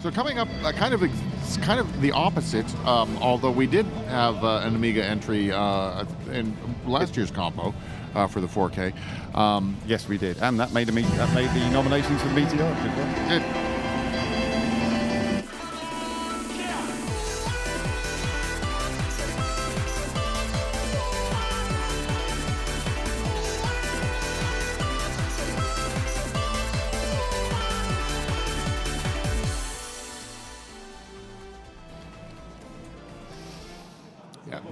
So coming up, kind of the opposite. Although we did have an Amiga entry in last year's compo for the 4K. Yes, we did, and that made the nominations for the Meteor.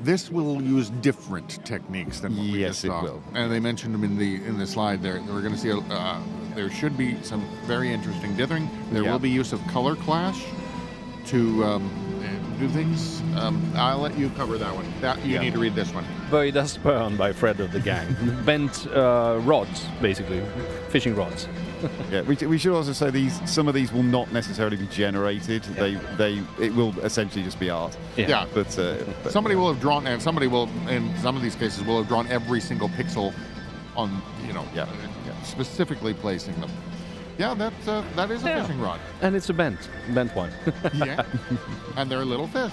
This will use different techniques than what we just saw. Yes, it will. And they mentioned them in the slide there. We're going to see there should be some very interesting dithering. There will be use of color clash to do things. I'll let you cover that one. You need to read this one. Böjda spön by Fred of the gang. Bent rods, basically, fishing rods. Yeah, we should also say some of these will not necessarily be generated. It will essentially just be art. Yeah. But somebody will have drawn, and somebody will, in some of these cases, will have drawn every single pixel on, specifically placing them. Yeah, that is a fishing rod. And it's a bent one. Yeah. And they're little fish.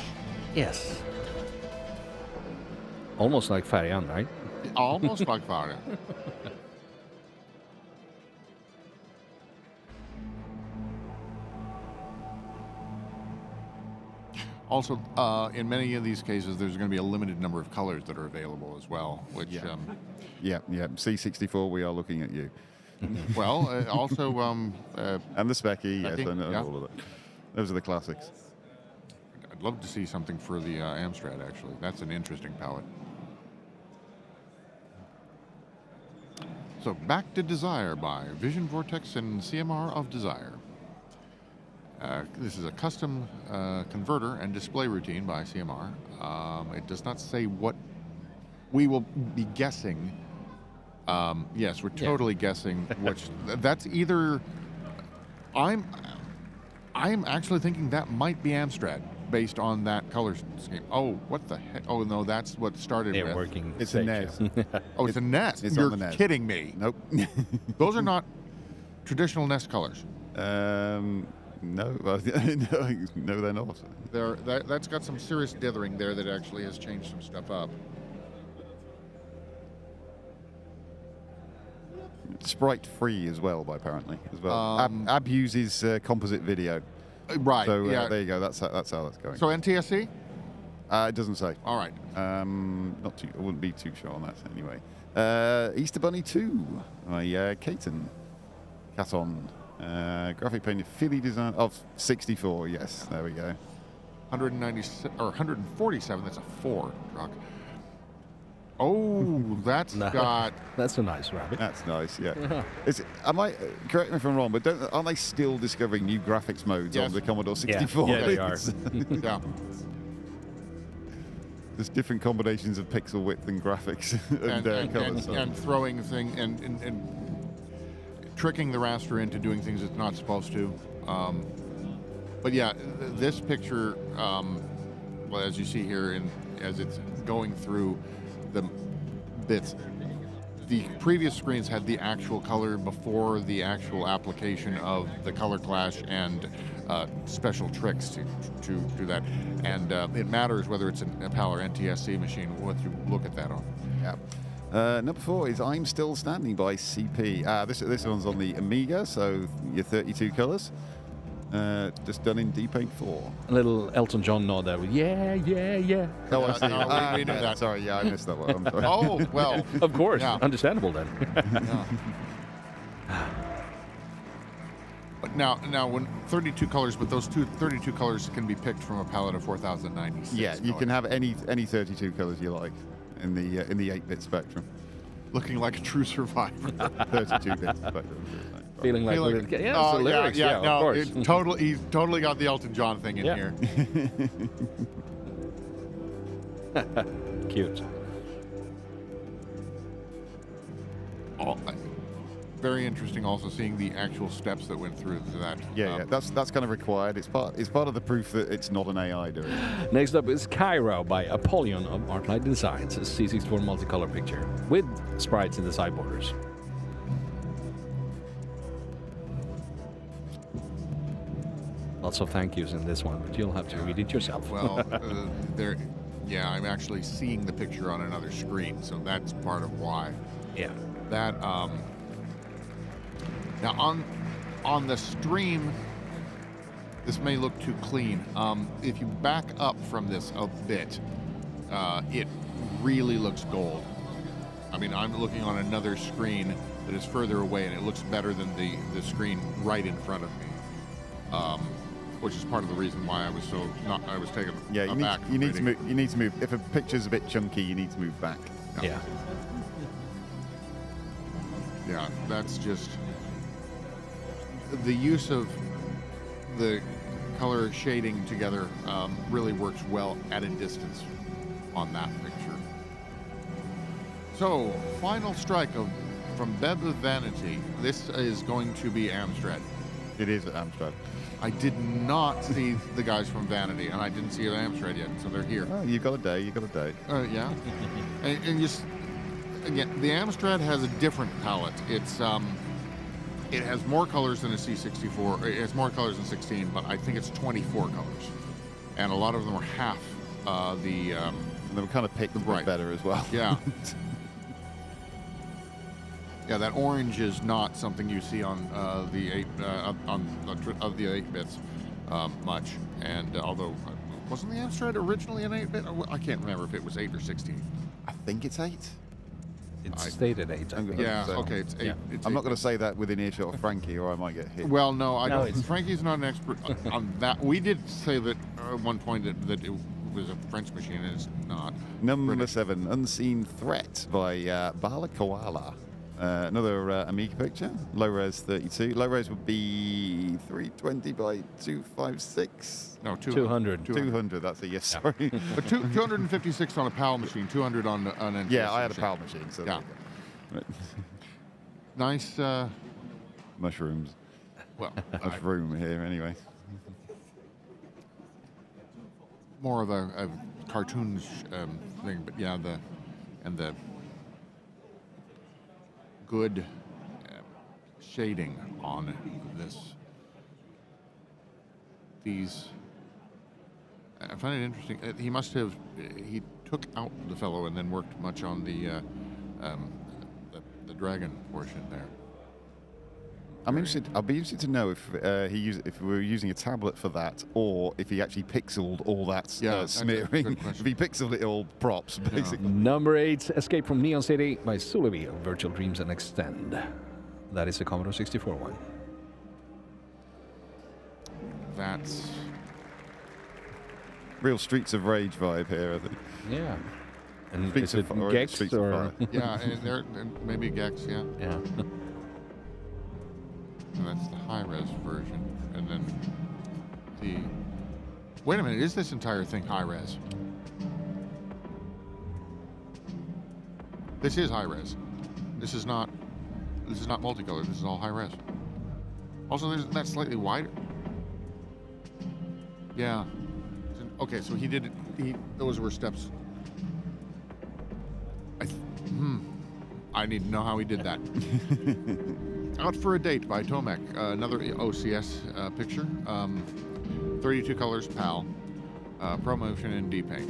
Yes. Almost like färjan, right? Almost like färjan. Also, in many of these cases, there's going to be a limited number of colors that are available as well. Which, C64, we are looking at you. Well, also, and the Specky, yes, and all of that. Those are the classics. I'd love to see something for the Amstrad. Actually, that's an interesting palette. So, back to Desire by Vision Vortex and CMR of Desire. This is a custom converter and display routine by CMR. It does not say what we will be guessing. Yes, we're totally guessing which. That's either. I'm actually thinking that might be Amstrad based on that color scheme. Oh, what the heck? Oh no, that's what started with. Working. It's a NES. Oh, it's a NES. It's You're on the NES. kidding me. Nope. Those are not traditional NES colors. No, they're not. That's got some serious dithering there that actually has changed some stuff up. Sprite free as well, apparently as well. Ab uses composite video. Right. So there you go. That's how that's going. So NTSC? It doesn't say. All right. Not too. I wouldn't be too sure on that anyway. Easter Bunny 2 by Katon. Graphic painted Philly design of 64. Yes, there we go. 197 or 147. That's a 4 truck. Oh, that's got. That's a nice rabbit. That's nice. Yeah. Correct me if I'm wrong, but aren't they still discovering new graphics modes on the Commodore 64? Yeah, they are. Yeah. There's different combinations of pixel width and graphics and colors. And throwing things and tricking the raster into doing things it's not supposed to. But yeah, this picture, well, as you see here, as it's going through the bits, the previous screens had the actual color before the actual application of the color clash and special tricks to do that. And it matters whether it's a PAL or NTSC machine, what you look at that on. Yeah. Number 4 is I'm Still Standing by CP. This one's on the Amiga, so your 32 colors. Just done in D-Paint 4. A little Elton John nod there. Yeah. Oh, I see. We knew that. Sorry, I missed that one. I'm sorry. Oh, well. Of course. Yeah. Understandable then. Yeah. But now when 32 colors, but those 32 colors can be picked from a palette of 4096. Yeah, you can have any 32 colors you like in the 8-bit spectrum. Looking like a true survivor. 32-bit spectrum. Feeling like the lyrics, of course. He's totally got the Elton John thing in here. Cute. Very interesting also seeing the actual steps that went through that. Yeah, that's kind of required. It's part of the proof that it's not an AI doing it. Next up is Cairo by Apollyon of Artline Designs, a C64 multicolor picture with sprites in the side borders. Lots of thank yous in this one, but you'll have to read it yourself. Well, there. Yeah, I'm actually seeing the picture on another screen, so that's part of why. Yeah. That now on the stream, this may look too clean. If you back up from this a bit, it really looks gold. I mean, I'm looking on another screen that is further away, and it looks better than the screen right in front of me. Which is part of the reason why I was taken aback. You need to move. If a picture's a bit chunky, you need to move back. Yeah. Yeah, that's just the use of the color shading together really works well at a distance on that picture. So, final strike from Böjda Vanity. This is going to be Amstrad. It is at Amstrad. I did not see the guys from Vanity, and I didn't see Amstrad yet, so they're here. Oh, you've got a day. You've got a day. Yeah. and just again, the Amstrad has a different palette. It has more colors than a C64. It has more colors than 16, but I think it's 24 colors, and a lot of them are half the. And they were kind of picked right. better as well. Yeah. Yeah, that orange is not something you see on the 8 bits much. And although wasn't the Amstrad originally an 8-bit? I can't remember if it was 8 or 16. I think it's 8. It's stated 8. Yeah, okay, it's 8. Yeah. It's I'm 8 not going bits. to say that within earshot of Frankie, or I might get hit. Well, no, I No, don't. Frankie's not an expert on that. We did say that at one point that it was a French machine, and it's not. Number British. 7, Unseen Threat by Bala-Koala. Another Amiga picture, low res 32. Low res would be 320 by 256. No, 200. 200, that's a yes, sorry. But 256 on a PAL machine, 200 on an NTSC Yeah, I had a machine. PAL machine, so Yeah. there you go. Nice. Mushrooms. Well, Mushroom here, anyway. more of a cartoonish thing, but yeah, the good shading on this. These, I find it interesting. He must have he took out the fellow and then worked much on the dragon portion there. I'm interested. I'll be interested to know if if we were using a tablet for that, or if he actually pixeled all that Yeah, that's a smearing. good question. If he pixeled it all props, basically. Number 8, Escape from Neon City by Sulevi of Virtual Dreams and Extend. That is the Commodore 64 one. That's Real Streets of Rage vibe here, I think. Yeah. And Streets is of it Fire, Gex Streets of or? Fire. yeah, and maybe Gex, yeah. Yeah. And that's the high-res version. And then the... Wait a minute, is this entire thing high-res? This is high-res. This is not multicolor. This is all high-res. Also, that's slightly wider. Yeah. Okay, so he did it. Those were steps. I need to know how he did that. Out for a Date by Tomek, another OCS picture. 32 colors, PAL. ProMotion and D-Paint.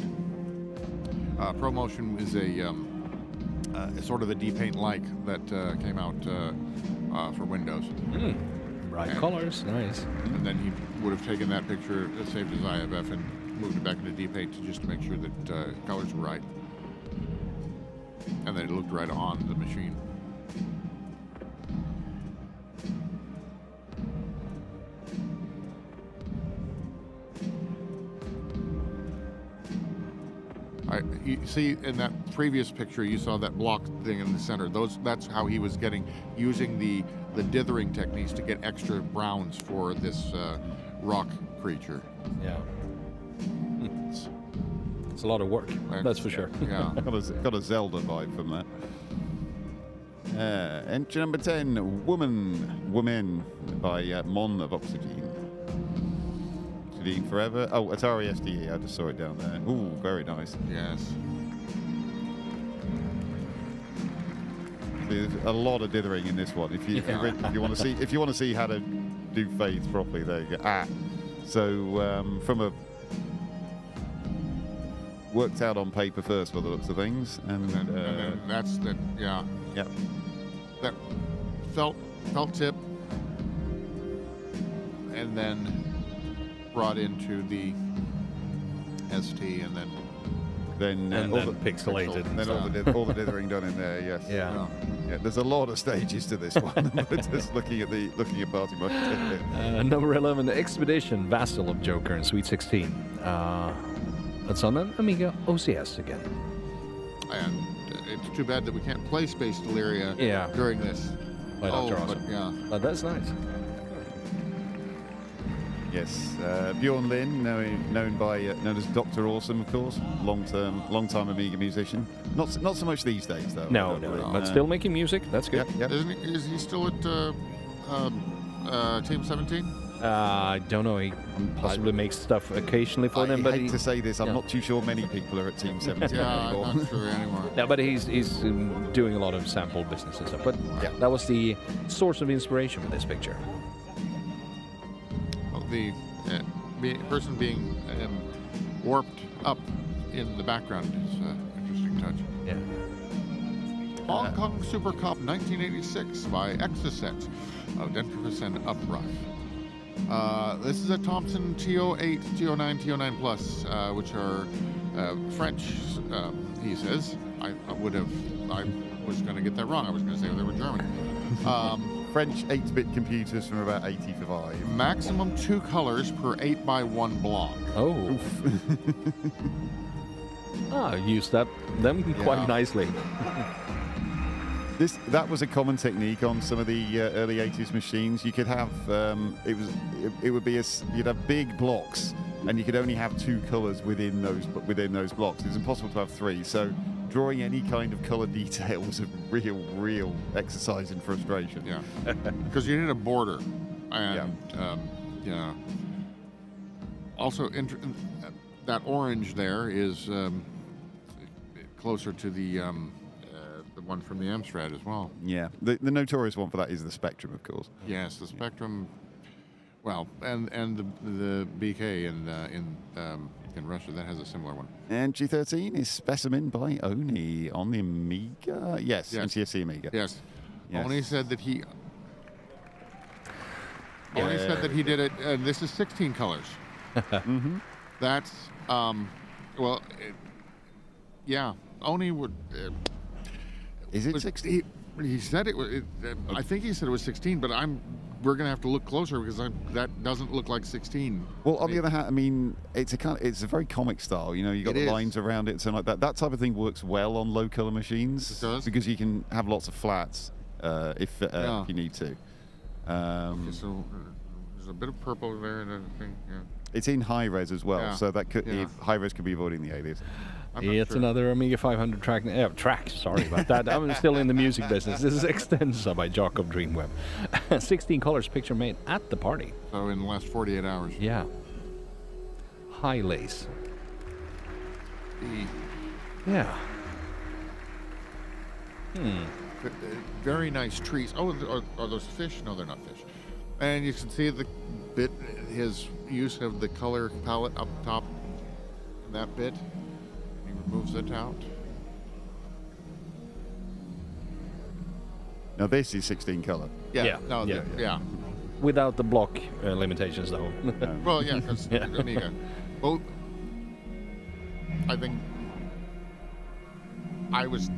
ProMotion is a sort of a D-Paint-like that came out for Windows. Bright colors, nice. And then he would have taken that picture, saved his IFF, and moved it back into D-Paint just to make sure that colors were right. And that it looked right on the machine. You see in that previous picture, you saw that block thing in the center. That's how he was using the dithering techniques to get extra browns for this rock creature. Yeah. It's a lot of work, that's for sure. Yeah. Got a Zelda vibe from that. Entry number 10, Woman by Mon of OXYGENE. OXYGENE Forever. Oh, Atari SDE. I just saw it down there. Ooh, very nice. Yes. There's a lot of dithering in this one. If you want to see how to do fades properly, there you go. So from a worked out on paper first by the looks of things, and then that's the yeah. that felt tip, and then brought into the ST, and then pixelated. Then all the dithering done in there. Yes. Yeah. Yeah. There's a lot of stages to this one. Just looking at party mode. Number 11, the Expedition Vasyl of Joker in Sweet 16. That's on an Amiga OCS again. And it's too bad that we can't play Space Deliria during this. But But that's nice. Yes, Bjorn Lin, known as Dr. Awesome, of course, long-time Amiga musician. Not so much these days, though. No, but still making music. That's good. Yep. Is he still at Team 17? I don't know. He possibly makes stuff occasionally for them, but I hate to say this, I'm not too sure many people are at Team 17 anymore. I'm not sure anymore. No, but he's doing a lot of sample business and stuff. But that was the source of inspiration for this picture. The person being warped up in the background is an interesting touch. Yeah. Hong Kong Supercop 1986 by Exocet of Dentifrice and Uprough. This is a Thompson TO8, TO9, TO9 Plus, which are French, he says. I was going to get that wrong. I was going to say they were German. French 8-bit computers from about 85. Maximum 2 colors per 8x1 block. Oh. Used them quite nicely. That was a common technique on some of the early 80s machines. You could have you'd have big blocks, and you could only have 2 colors within those blocks. It's impossible to have 3. So drawing any kind of color detail was a real exercise in frustration. Yeah, because you need a border, and also that orange there is closer to the one from the Amstrad as well. Yeah, the notorious one for that is the Spectrum, of course. Yes, the Spectrum. Well, and the BK in Russia, that has a similar one. And G13 is Specimen by Oni on the Amiga. Yes. NTSC Amiga. Yes. Oni said that he. Oni said that he did it. This is 16 colors. Mm-hmm. That's Oni would. Is it 16? He said it was. I think he said it was 16, but we're going to have to look closer because that doesn't look like 16. Well, on the other hand, I mean, it's a very comic style. You know, you got the lines around it, so like that. That type of thing works well on low color machines. It does, because you can have lots of flats if you need to. Okay, so there's a bit of purple there, and everything. Yeah. It's in high res as well, so that high res could be avoiding the alias. It's another Amiga 500 track. Sorry about that. I'm still in the music business. This is Extensa by jok'dreamweb. 16 colors picture made at the party. So in the last 48 hours. Yeah. High lace. Yeah. Very nice trees. Oh, are those fish? No, they're not fish. And you can see his use of the color palette up top in that bit. Removes it out. Now this is 16 color. Yeah. Without the block limitations, though. Well, yeah, because Amiga. Well, I think I was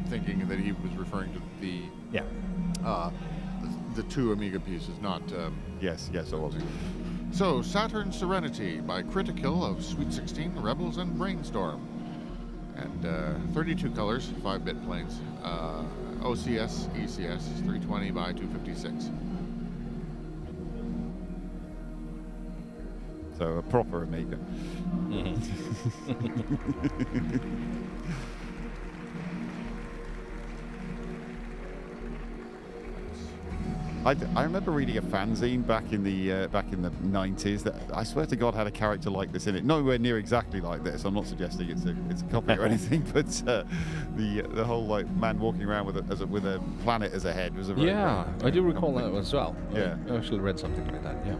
thinking that he was referring to the 2 Amiga pieces, not. Yes, I was. So, Saturn Serenity by Critikill of Sweet 16, Rebels, and Brainstorm. And 32 colors, 5-bit planes. OCS, ECS, 320 by 256. So, a proper Amiga. I remember reading a fanzine back in the 90s that I swear to God had a character like this in it. Nowhere near exactly like this. I'm not suggesting it's a copy or anything, but the whole like man walking around with a planet as a head was a very I do recall that as well. Yeah, I actually read something like that. Yeah.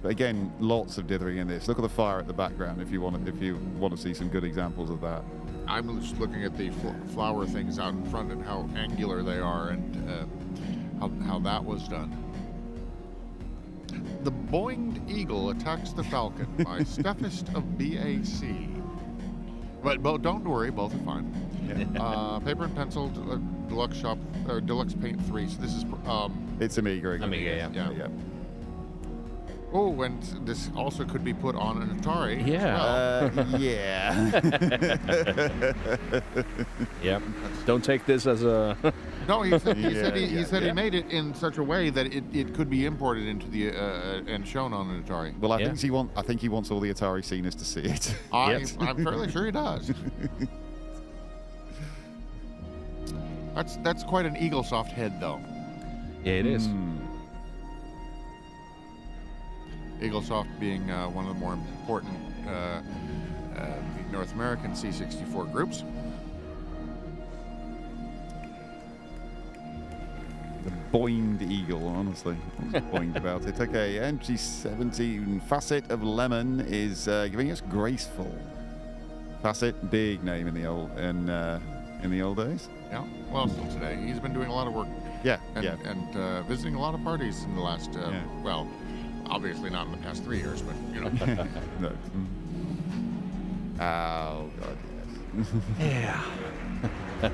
But again, lots of dithering in this. Look at the fire at the background if you want to see some good examples of that. I'm just looking at the flower things out in front and how angular they are, and how that was done. The Boinged Eagle attacks the Falcon by Steffest of BAC. But don't worry, both are fine. Yeah. Paper and pencil, deluxe shop, or deluxe paint 3. So this is It's Amiga again. Amiga, yeah. Oh, and this also could be put on an Atari. Yeah. as well. Yeah. Yep. Don't take this as a. No, he said Yeah. he made it in such a way that it could be imported into the and shown on an Atari. Well, I think he wants all the Atari sceners to see it. I'm fairly sure he does. That's quite an Eaglesoft head, though. Yeah, it is. Eaglesoft being one of the more important North American C64 groups. The Boinged Eagle, honestly. What's Boinged about it? Okay, MG17 Facet of Lemon is giving us Gracefull. Facet, big name in the old days. Yeah, well, still today. He's been doing a lot of work. Yeah, and visiting a lot of parties in the last, well, obviously not in the past 3 years, but, you know. No. Oh, God, yes. Yeah.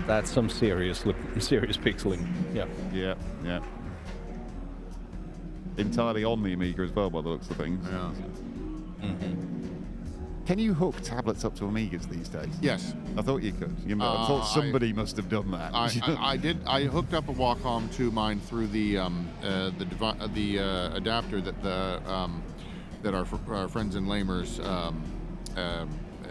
That's some serious pixeling. Yeah. Yeah. Entirely on the Amiga as well, by the looks of things. Yeah. Mm-hmm. Can you hook tablets up to Amigas these days? Yes. I thought you could. I thought somebody must have done that. I did. I hooked up a Wacom to mine through the adapter that our friends in Lamers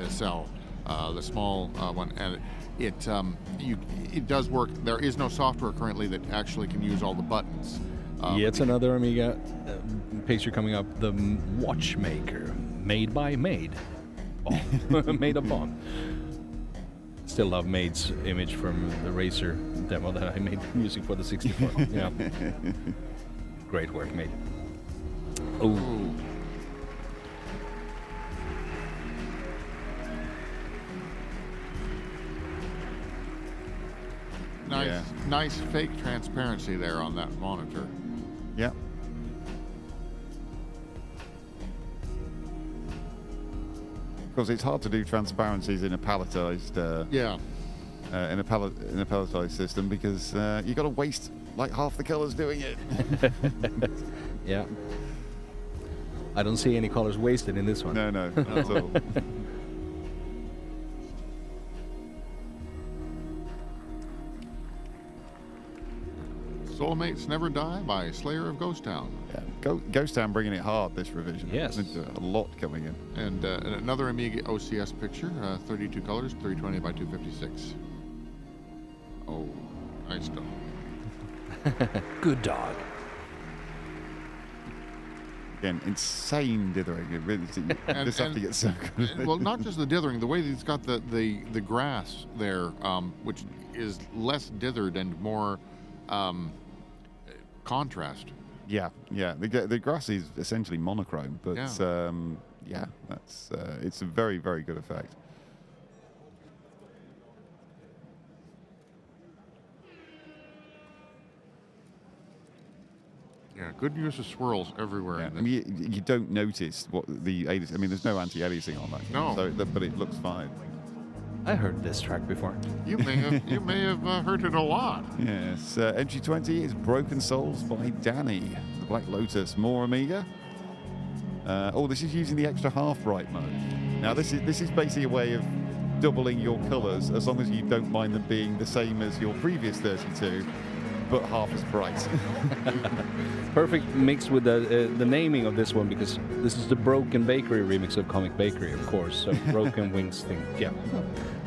sell, the small one, and it does work. There is no software currently that actually can use all the buttons. It's another Amiga picture coming up. The watchmaker, made by Maid. Made of Bond. Still love Maid's image from the Racer demo that I made music for the 64. Yeah. Great work, Maid. Oh. Nice fake transparency there on that monitor. Yeah. Because it's hard to do transparencies in a palletized in a palletized system because you got to waste like half the colors doing it. Yeah. I don't see any colors wasted in this one. No, not at all. Soulmates Never Die by Slayer of Ghost Town. Yeah. Ghost Town bringing it hard this revision. Yes. A lot coming in. And another Amiga OCS picture, 32 colors, 320 by 256. Oh, nice dog. Good dog. Again, insane dithering. It really, this have to get so good. Well, not just the dithering, the way that he's got the grass there, which is less dithered and more contrast. Yeah. The grass is essentially monochrome, but that's it's a very, very good effect. Yeah, good use of swirls everywhere. Yeah. In I mean, you don't notice what the aliasing. I mean, there's no anti-aliasing on that. No. So, but it looks fine. I heard this track before. You may have heard it a lot. Yes. MG20 is Broken Souls by Danny. The Black Lotus, more Amiga. This is using the extra half bright mode. Now, this is basically a way of doubling your colours as long as you don't mind them being the same as your previous 32, but half as bright. Perfect mix with the naming of this one because this is the Broken Bakery remix of Comic Bakery, of course. So Broken Wings thing. Yeah.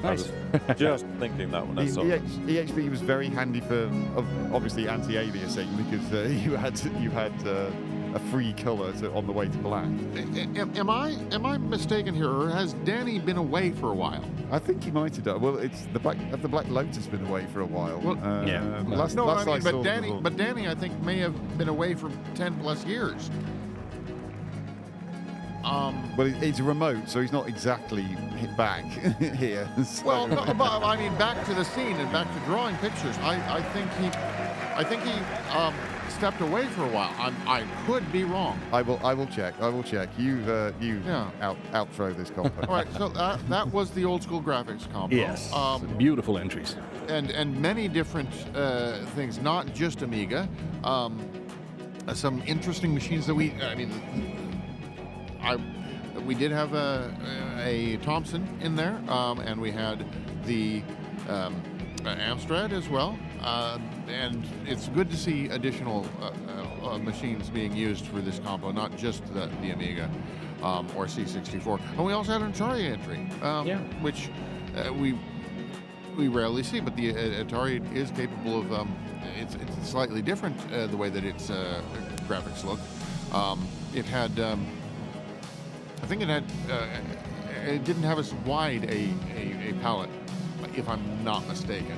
Nice. Just thinking that one. I saw. EHB was very handy for obviously anti-aliasing because you had a free color on the way to black. Am I mistaken here, or has Danny been away for a while? I think he might have done. Well, it's the Black Lotus been away for a while. Well, yeah. Last No, I I mean, saw but Danny, I think may have been away for 10+ years. Well, it's remote, so he's not exactly back here. So. Well, no, but I mean, back to the scene and back to drawing pictures. I think he stepped away for a while. I could be wrong. I will check. You outro this combo. All right, so that was the old school graphics combo. Yes. Beautiful entries. And many different things, not just Amiga. Some interesting machines that we did have a Thompson in there, and we had the Amstrad as well. And it's good to see additional machines being used for this combo, not just the Amiga or C64. And we also had an Atari entry, which we rarely see, but the Atari is capable of. It's slightly different the way that its graphics look. It had. I think it didn't have as wide a palette, if I'm not mistaken.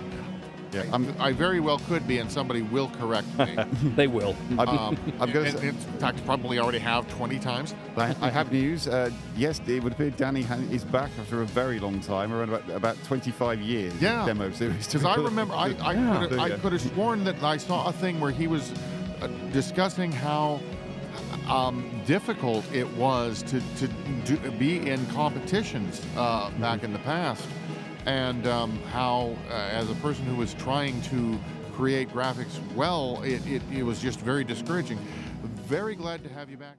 Yeah, I very well could be, and somebody will correct me. They will. I'm going to. In fact, probably already have 20 times. I have news. Yes, it would appear Danny is back after a very long time, around about 25 years. Yeah. Demo series. Because I remember, I could have sworn that I saw a thing where he was discussing how difficult it was to be in competitions back in the past, and how as a person who was trying to create graphics well, it was just very discouraging. Very glad to have you back.